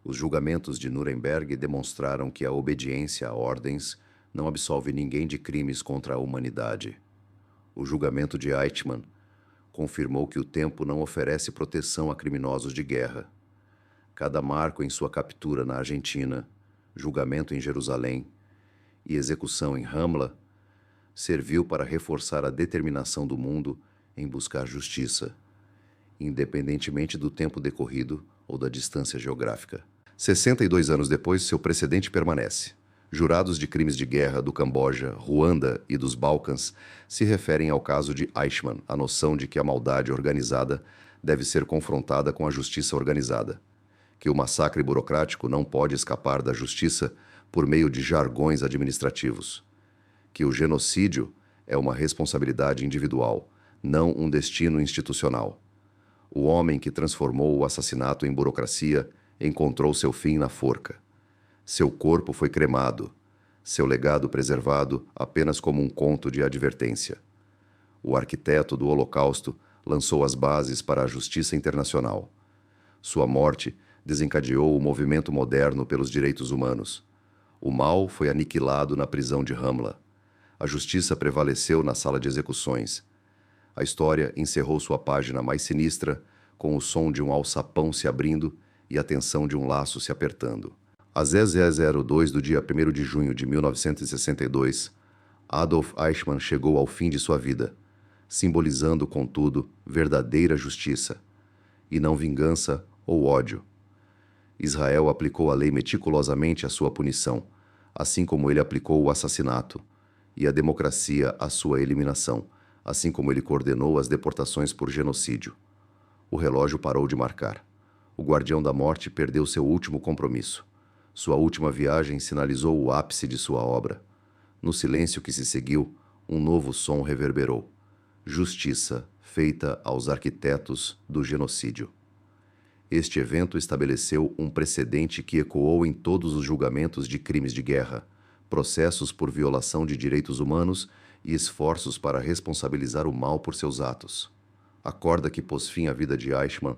S1: Os julgamentos de Nuremberg demonstraram que a obediência a ordens não absolve ninguém de crimes contra a humanidade. O julgamento de Eichmann confirmou que o tempo não oferece proteção a criminosos de guerra. Cada marco em sua captura na Argentina, julgamento em Jerusalém e execução em Ramla serviu para reforçar a determinação do mundo em buscar justiça, independentemente do tempo decorrido ou da distância geográfica. 62 anos depois, seu precedente permanece. Jurados de crimes de guerra do Camboja, Ruanda e dos Balcãs se referem ao caso de Eichmann, a noção de que a maldade organizada deve ser confrontada com a justiça organizada, que o massacre burocrático não pode escapar da justiça por meio de jargões administrativos, que o genocídio é uma responsabilidade individual, não um destino institucional. O homem que transformou o assassinato em burocracia encontrou seu fim na forca. Seu corpo foi cremado, seu legado preservado apenas como um conto de advertência. O arquiteto do Holocausto lançou as bases para a justiça internacional. Sua morte desencadeou o movimento moderno pelos direitos humanos. O mal foi aniquilado na prisão de Ramla. A justiça prevaleceu na sala de execuções. A história encerrou sua página mais sinistra com o som de um alçapão se abrindo e a tensão de um laço se apertando. Às 10h02 do dia 1º de junho de 1962, Adolf Eichmann chegou ao fim de sua vida, simbolizando, contudo, verdadeira justiça, e não vingança ou ódio. Israel aplicou a lei meticulosamente à sua punição, assim como ele aplicou o assassinato, e a democracia à sua eliminação, assim como ele coordenou as deportações por genocídio. O relógio parou de marcar. O guardião da morte perdeu seu último compromisso. Sua última viagem sinalizou o ápice de sua obra. No silêncio que se seguiu, um novo som reverberou. Justiça feita aos arquitetos do genocídio. Este evento estabeleceu um precedente que ecoou em todos os julgamentos de crimes de guerra, processos por violação de direitos humanos e esforços para responsabilizar o mal por seus atos. A corda que pôs fim à vida de Eichmann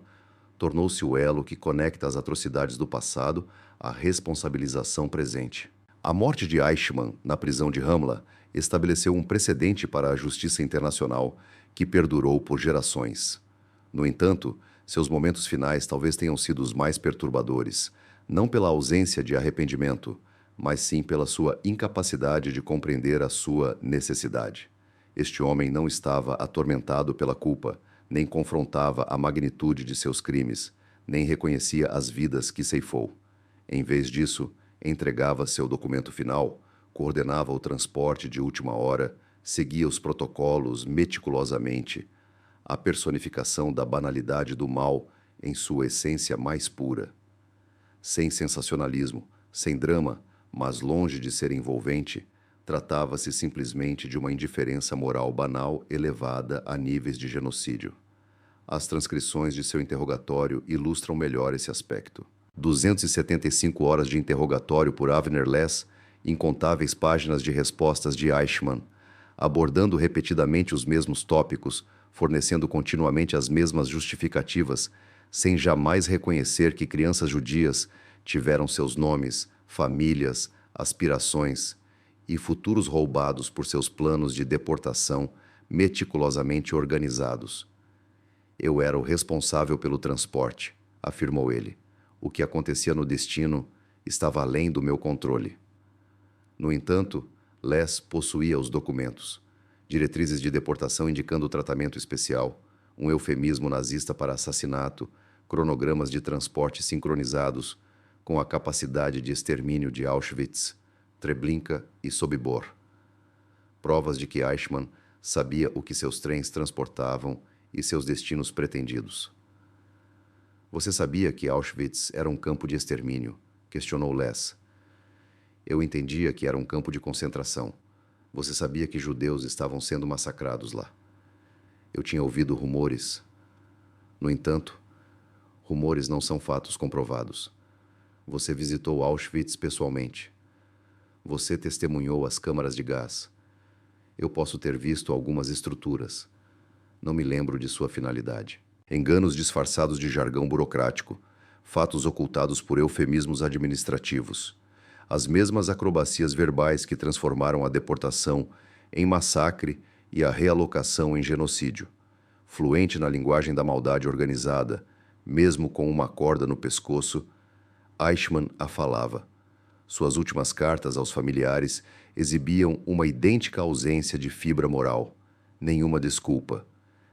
S1: tornou-se o elo que conecta as atrocidades do passado à responsabilização presente. A morte de Eichmann na prisão de Ramla estabeleceu um precedente para a justiça internacional que perdurou por gerações. No entanto, seus momentos finais talvez tenham sido os mais perturbadores, não pela ausência de arrependimento, mas sim pela sua incapacidade de compreender a sua necessidade. Este homem não estava atormentado pela culpa, nem confrontava a magnitude de seus crimes, nem reconhecia as vidas que ceifou. Em vez disso, entregava seu documento final, coordenava o transporte de última hora, seguia os protocolos meticulosamente, a personificação da banalidade do mal em sua essência mais pura. Sem sensacionalismo, sem drama, mas longe de ser envolvente, tratava-se simplesmente de uma indiferença moral banal elevada a níveis de genocídio. As transcrições de seu interrogatório ilustram melhor esse aspecto. 275 horas de interrogatório por Avner Less, incontáveis páginas de respostas de Eichmann, abordando repetidamente os mesmos tópicos, fornecendo continuamente as mesmas justificativas, sem jamais reconhecer que crianças judias tiveram seus nomes, famílias, aspirações e futuros roubados por seus planos de deportação meticulosamente organizados. Eu era o responsável pelo transporte, afirmou ele. O que acontecia no destino estava além do meu controle. No entanto, Les possuía os documentos. Diretrizes de deportação indicando tratamento especial, um eufemismo nazista para assassinato, cronogramas de transporte sincronizados com a capacidade de extermínio de Auschwitz, Treblinka e Sobibor. Provas de que Eichmann sabia o que seus trens transportavam e seus destinos pretendidos. Você sabia que Auschwitz era um campo de extermínio? Questionou Les. Eu entendia que era um campo de concentração. Você sabia que judeus estavam sendo massacrados lá. Eu tinha ouvido rumores. No entanto, rumores não são fatos comprovados. Você visitou Auschwitz pessoalmente. Você testemunhou as câmaras de gás. Eu posso ter visto algumas estruturas. Não me lembro de sua finalidade. Enganos disfarçados de jargão burocrático, fatos ocultados por eufemismos administrativos. As mesmas acrobacias verbais que transformaram a deportação em massacre e a realocação em genocídio. Fluente na linguagem da maldade organizada, mesmo com uma corda no pescoço, Eichmann a falava. Suas últimas cartas aos familiares exibiam uma idêntica ausência de fibra moral, nenhuma desculpa,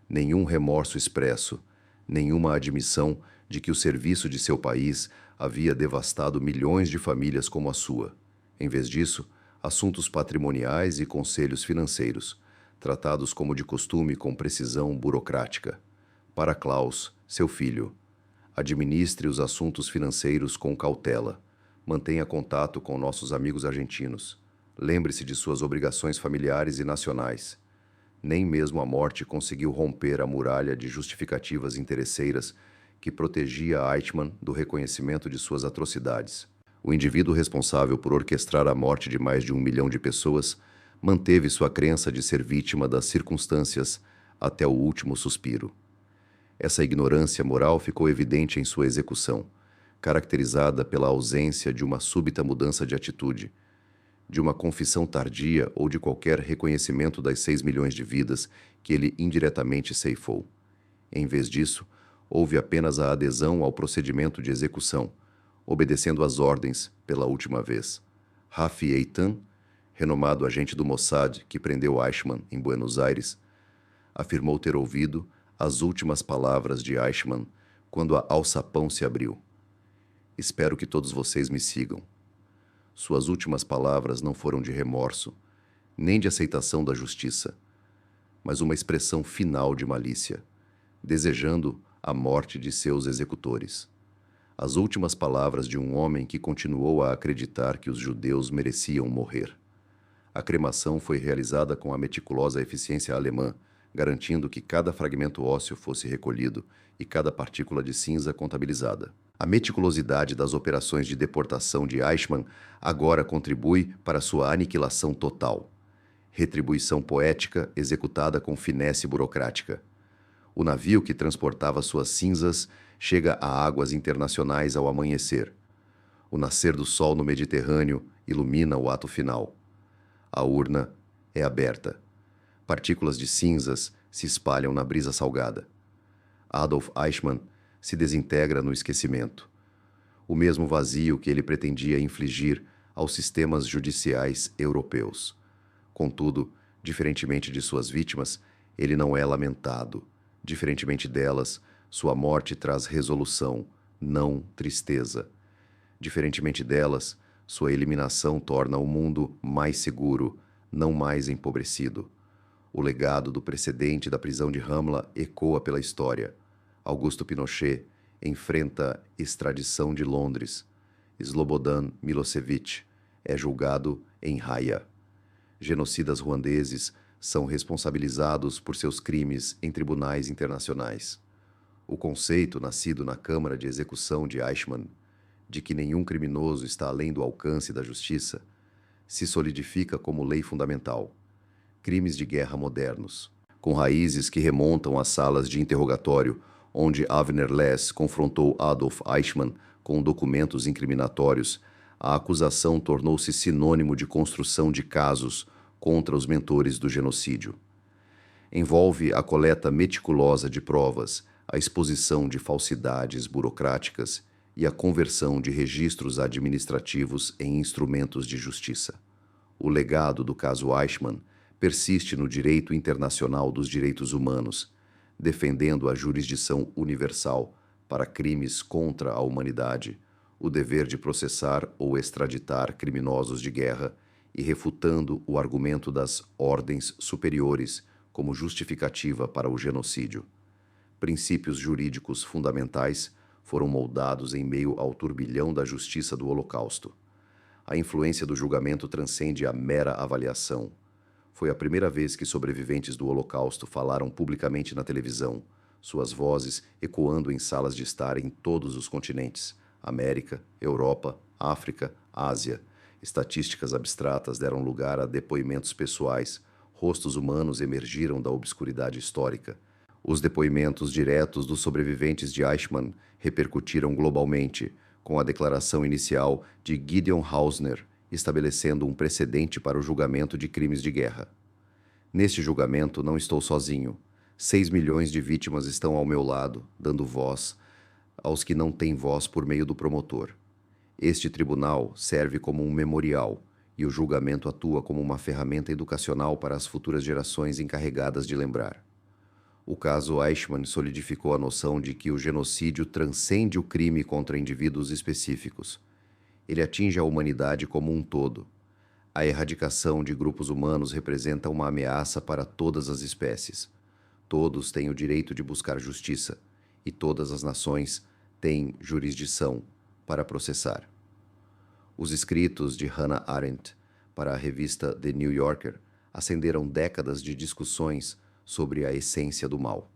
S1: nenhum remorso expresso, nenhuma admissão de que o serviço de seu país havia devastado milhões de famílias como a sua. Em vez disso, assuntos patrimoniais e conselhos financeiros, tratados como de costume com precisão burocrática. Para Klaus, seu filho, administre os assuntos financeiros com cautela. Mantenha contato com nossos amigos argentinos. Lembre-se de suas obrigações familiares e nacionais. Nem mesmo a morte conseguiu romper a muralha de justificativas interesseiras que protegia Eichmann do reconhecimento de suas atrocidades. O indivíduo responsável por orquestrar a morte de mais de 1 milhão de pessoas manteve sua crença de ser vítima das circunstâncias até o último suspiro. Essa ignorância moral ficou evidente em sua execução, caracterizada pela ausência de uma súbita mudança de atitude, de uma confissão tardia ou de qualquer reconhecimento das 6 milhões de vidas que ele indiretamente ceifou. Em vez disso, houve apenas a adesão ao procedimento de execução, obedecendo às ordens pela última vez. Rafi Eitan, renomado agente do Mossad que prendeu Eichmann em Buenos Aires, afirmou ter ouvido as últimas palavras de Eichmann quando a alçapão se abriu. Espero que todos vocês me sigam. Suas últimas palavras não foram de remorso, nem de aceitação da justiça, mas uma expressão final de malícia, desejando a morte de seus executores. As últimas palavras de um homem que continuou a acreditar que os judeus mereciam morrer. A cremação foi realizada com a meticulosa eficiência alemã, garantindo que cada fragmento ósseo fosse recolhido e cada partícula de cinza contabilizada. A meticulosidade das operações de deportação de Eichmann agora contribui para sua aniquilação total. Retribuição poética executada com finesse burocrática. O navio que transportava suas cinzas chega a águas internacionais ao amanhecer. O nascer do sol no Mediterrâneo ilumina o ato final. A urna é aberta. Partículas de cinzas se espalham na brisa salgada. Adolf Eichmann se desintegra no esquecimento. O mesmo vazio que ele pretendia infligir aos sistemas judiciais europeus. Contudo, diferentemente de suas vítimas, ele não é lamentado. Diferentemente delas, sua morte traz resolução, não tristeza. Diferentemente delas, sua eliminação torna o mundo mais seguro, não mais empobrecido. O legado do precedente da prisão de Ramla ecoa pela história. Augusto Pinochet enfrenta extradição de Londres. Slobodan Milosevic é julgado em Haia. Genocidas ruandeses são responsabilizados por seus crimes em tribunais internacionais. O conceito, nascido na Câmara de Execução de Eichmann, de que nenhum criminoso está além do alcance da justiça, se solidifica como lei fundamental. Crimes de guerra modernos, com raízes que remontam às salas de interrogatório, onde Avner Less confrontou Adolf Eichmann com documentos incriminatórios, a acusação tornou-se sinônimo de construção de casos contra os mentores do genocídio. Envolve a coleta meticulosa de provas, a exposição de falsidades burocráticas e a conversão de registros administrativos em instrumentos de justiça. O legado do caso Eichmann persiste no direito internacional dos direitos humanos, defendendo a jurisdição universal para crimes contra a humanidade, o dever de processar ou extraditar criminosos de guerra e refutando o argumento das ordens superiores como justificativa para o genocídio. Princípios jurídicos fundamentais foram moldados em meio ao turbilhão da justiça do Holocausto. A influência do julgamento transcende a mera avaliação. Foi a primeira vez que sobreviventes do Holocausto falaram publicamente na televisão, suas vozes ecoando em salas de estar em todos os continentes: América, Europa, África, Ásia. Estatísticas abstratas deram lugar a depoimentos pessoais, rostos humanos emergiram da obscuridade histórica. Os depoimentos diretos dos sobreviventes de Eichmann repercutiram globalmente, com a declaração inicial de Gideon Hausner, estabelecendo um precedente para o julgamento de crimes de guerra. Neste julgamento não estou sozinho. 6 milhões de vítimas estão ao meu lado, dando voz aos que não têm voz por meio do promotor. Este tribunal serve como um memorial, e o julgamento atua como uma ferramenta educacional para as futuras gerações encarregadas de lembrar. O caso Eichmann solidificou a noção de que o genocídio transcende o crime contra indivíduos específicos. Ele atinge a humanidade como um todo. A erradicação de grupos humanos representa uma ameaça para todas as espécies. Todos têm o direito de buscar justiça, e todas as nações têm jurisdição para processar. Os escritos de Hannah Arendt para a revista The New Yorker acenderam décadas de discussões sobre a essência do mal.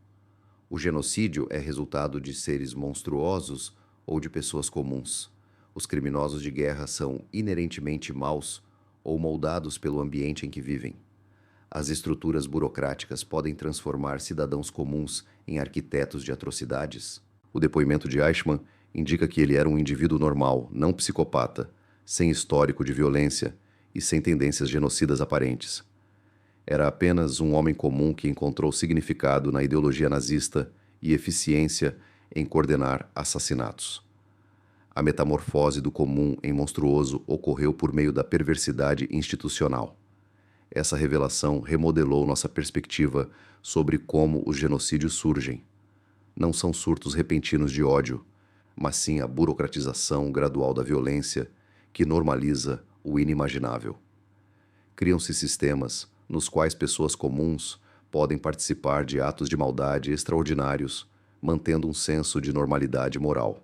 S1: O genocídio é resultado de seres monstruosos ou de pessoas comuns. Os criminosos de guerra são inerentemente maus ou moldados pelo ambiente em que vivem. As estruturas burocráticas podem transformar cidadãos comuns em arquitetos de atrocidades. O depoimento de Eichmann indica que ele era um indivíduo normal, não psicopata, sem histórico de violência e sem tendências genocidas aparentes. Era apenas um homem comum que encontrou significado na ideologia nazista e eficiência em coordenar assassinatos. A metamorfose do comum em monstruoso ocorreu por meio da perversidade institucional. Essa revelação remodelou nossa perspectiva sobre como os genocídios surgem. Não são surtos repentinos de ódio, mas sim a burocratização gradual da violência que normaliza o inimaginável. Criam-se sistemas nos quais pessoas comuns podem participar de atos de maldade extraordinários, mantendo um senso de normalidade moral.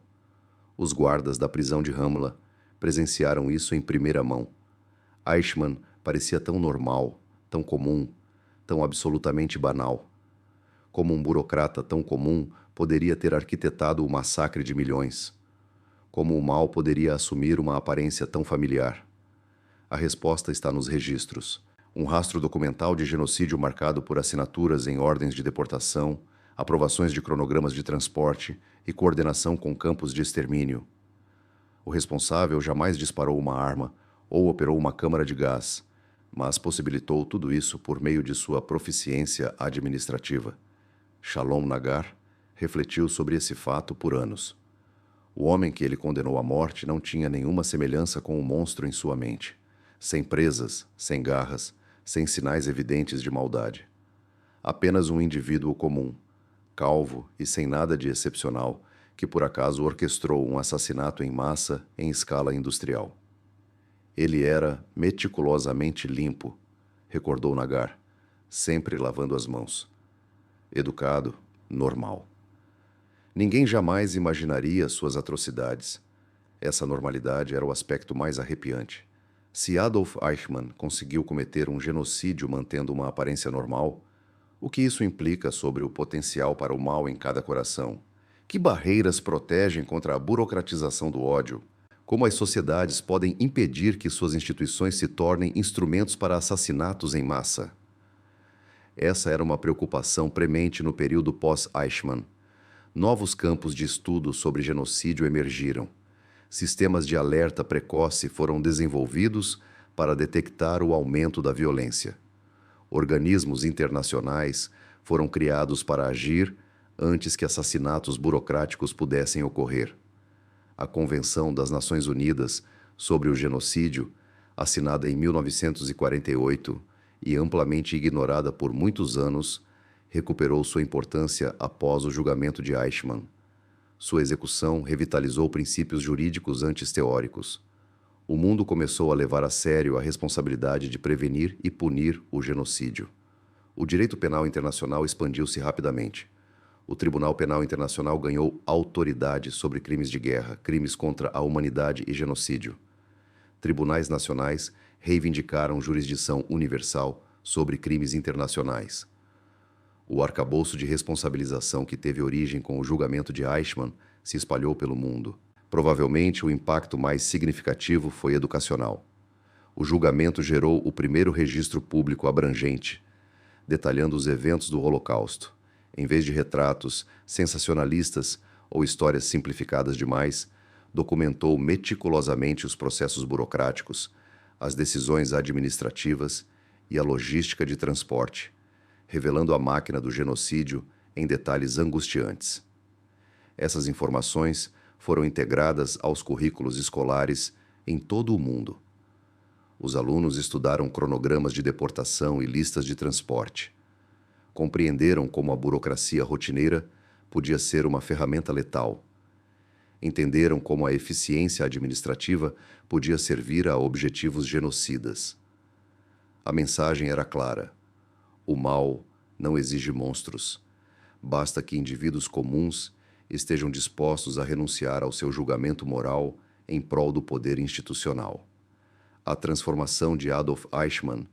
S1: Os guardas da prisão de Ramla presenciaram isso em primeira mão. Eichmann parecia tão normal, tão comum, tão absolutamente banal. Como um burocrata tão comum poderia ter arquitetado o massacre de milhões? Como o mal poderia assumir uma aparência tão familiar? A resposta está nos registros. Um rastro documental de genocídio marcado por assinaturas em ordens de deportação, aprovações de cronogramas de transporte e coordenação com campos de extermínio. O responsável jamais disparou uma arma ou operou uma câmara de gás, mas possibilitou tudo isso por meio de sua proficiência administrativa. Shalom Nagar refletiu sobre esse fato por anos. O homem que ele condenou à morte não tinha nenhuma semelhança com o monstro em sua mente, sem presas, sem garras, sem sinais evidentes de maldade. Apenas um indivíduo comum, calvo e sem nada de excepcional, que por acaso orquestrou um assassinato em massa em escala industrial. Ele era meticulosamente limpo, recordou Nagar, sempre lavando as mãos. Educado, normal. Ninguém jamais imaginaria suas atrocidades. Essa normalidade era o aspecto mais arrepiante. Se Adolf Eichmann conseguiu cometer um genocídio mantendo uma aparência normal, o que isso implica sobre o potencial para o mal em cada coração? Que barreiras protegem contra a burocratização do ódio? Como as sociedades podem impedir que suas instituições se tornem instrumentos para assassinatos em massa? Essa era uma preocupação premente no período pós-Eichmann. Novos campos de estudo sobre genocídio emergiram. Sistemas de alerta precoce foram desenvolvidos para detectar o aumento da violência. Organismos internacionais foram criados para agir antes que assassinatos burocráticos pudessem ocorrer. A Convenção das Nações Unidas sobre o Genocídio, assinada em 1948 e amplamente ignorada por muitos anos, recuperou sua importância após o julgamento de Eichmann. Sua execução revitalizou princípios jurídicos antes teóricos. O mundo começou a levar a sério a responsabilidade de prevenir e punir o genocídio. O direito penal internacional expandiu-se rapidamente. O Tribunal Penal Internacional ganhou autoridade sobre crimes de guerra, crimes contra a humanidade e genocídio. Tribunais nacionais reivindicaram jurisdição universal sobre crimes internacionais. O arcabouço de responsabilização que teve origem com o julgamento de Eichmann se espalhou pelo mundo. Provavelmente, o impacto mais significativo foi educacional. O julgamento gerou o primeiro registro público abrangente, detalhando os eventos do Holocausto. Em vez de retratos sensacionalistas ou histórias simplificadas demais, documentou meticulosamente os processos burocráticos, as decisões administrativas e a logística de transporte, revelando a máquina do genocídio em detalhes angustiantes. Essas informações foram integradas aos currículos escolares em todo o mundo. Os alunos estudaram cronogramas de deportação e listas de transporte. Compreenderam como a burocracia rotineira podia ser uma ferramenta letal. Entenderam como a eficiência administrativa podia servir a objetivos genocidas. A mensagem era clara. O mal não exige monstros. Basta que indivíduos comuns estejam dispostos a renunciar ao seu julgamento moral em prol do poder institucional. A transformação de Adolf Eichmann,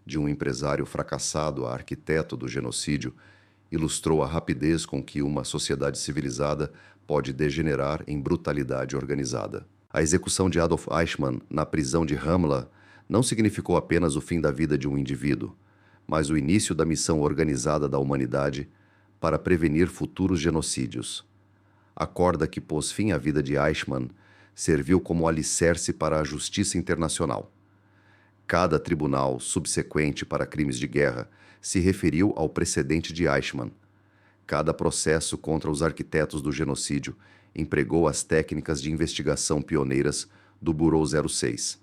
S1: de um empresário fracassado a arquiteto do genocídio, ilustrou a rapidez com que uma sociedade civilizada pode degenerar em brutalidade organizada. A execução de Adolf Eichmann na prisão de Ramla não significou apenas o fim da vida de um indivíduo, mas o início da missão organizada da humanidade para prevenir futuros genocídios. A corda que pôs fim à vida de Eichmann serviu como alicerce para a justiça internacional. Cada tribunal subsequente para crimes de guerra se referiu ao precedente de Eichmann. Cada processo contra os arquitetos do genocídio empregou as técnicas de investigação pioneiras do Bureau 06.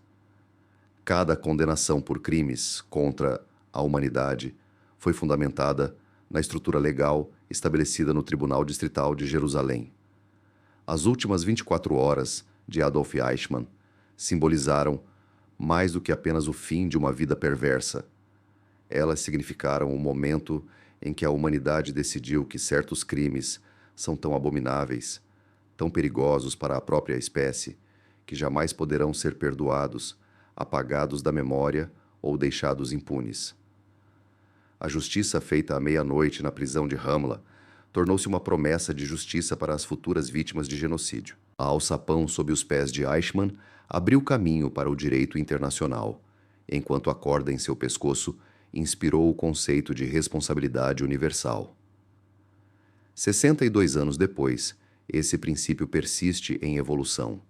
S1: Cada condenação por crimes contra a humanidade foi fundamentada na estrutura legal estabelecida no Tribunal Distrital de Jerusalém. As últimas 24 horas de Adolf Eichmann simbolizaram mais do que apenas o fim de uma vida perversa. Elas significaram o momento em que a humanidade decidiu que certos crimes são tão abomináveis, tão perigosos para a própria espécie, que jamais poderão ser perdoados, apagados da memória ou deixados impunes. A justiça feita à meia-noite na prisão de Ramla tornou-se uma promessa de justiça para as futuras vítimas de genocídio. A alçapão sob os pés de Eichmann abriu caminho para o direito internacional, enquanto a corda em seu pescoço inspirou o conceito de responsabilidade universal. 62 anos depois, esse princípio persiste em evolução.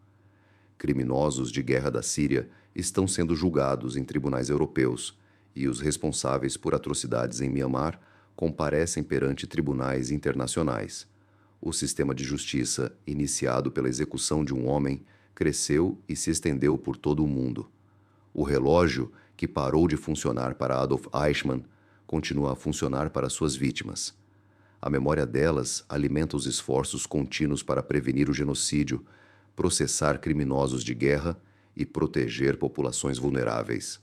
S1: Criminosos de guerra da Síria estão sendo julgados em tribunais europeus e os responsáveis por atrocidades em Mianmar comparecem perante tribunais internacionais. O sistema de justiça, iniciado pela execução de um homem, cresceu e se estendeu por todo o mundo. O relógio, que parou de funcionar para Adolf Eichmann, continua a funcionar para suas vítimas. A memória delas alimenta os esforços contínuos para prevenir o genocídio, processar criminosos de guerra e proteger populações vulneráveis.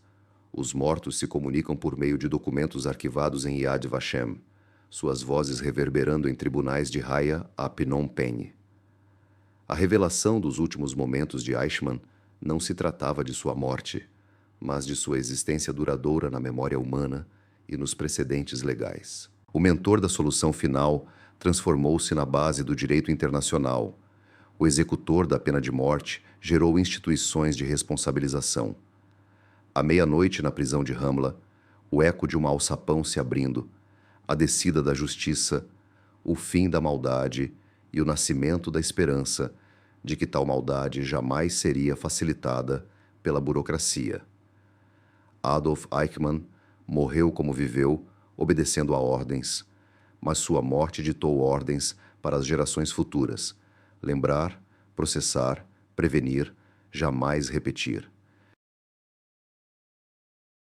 S1: Os mortos se comunicam por meio de documentos arquivados em Yad Vashem, suas vozes reverberando em tribunais de Haya a Phnom Penh. A revelação dos últimos momentos de Eichmann não se tratava de sua morte, mas de sua existência duradoura na memória humana e nos precedentes legais. O mentor da solução final transformou-se na base do direito internacional. O executor da pena de morte gerou instituições de responsabilização. À meia-noite na prisão de Ramla, o eco de uma alçapão se abrindo, a descida da justiça, o fim da maldade e o nascimento da esperança de que tal maldade jamais seria facilitada pela burocracia. Adolf Eichmann morreu como viveu, obedecendo a ordens, mas sua morte ditou ordens para as gerações futuras: lembrar, processar, prevenir, jamais repetir.